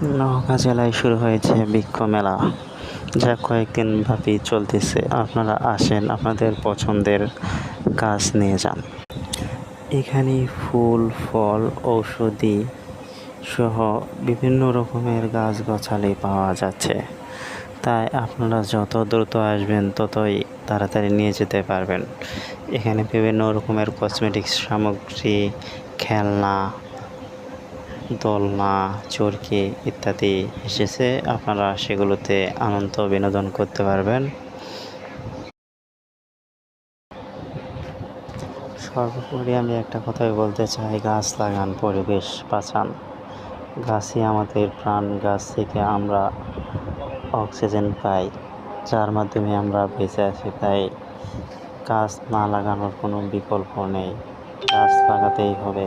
নওগাঁ জেলায় শুরু হয়েছে বৃক্ষ মেলা, যা কয়েকদিন ব্যাপী চলতেছে। আপনারা আসেন, আপনাদের পছন্দের গাছ নিয়ে যান। এখানে ফুল, ফল, ঔষধি সহ বিভিন্ন রকমের গাছগাছালি পাওয়া যাচ্ছে। তাই আপনারা যত দ্রুত আসবেন ততই তাড়াতাড়ি নিয়ে যেতে পারবেন। এখানে বিভিন্ন রকমের কসমেটিক্স সামগ্রী, খেলনা, দোলনা, চরকি ইত্যাদি এসেছে। আপনারা সেগুলোতে আনন্দ বিনোদন করতে পারবেন। সর্বোপরি আমি একটা কথাই বলতে চাই, গাছ লাগান, পরিবেশ বাঁচান। গাছই আমাদের প্রাণ। গাছ থেকে আমরা অক্সিজেন পাই, যার মাধ্যমে আমরা বেঁচে আছি। তাই গাছ না লাগানোর কোনো বিকল্প নেই, গাছ লাগাতেই হবে।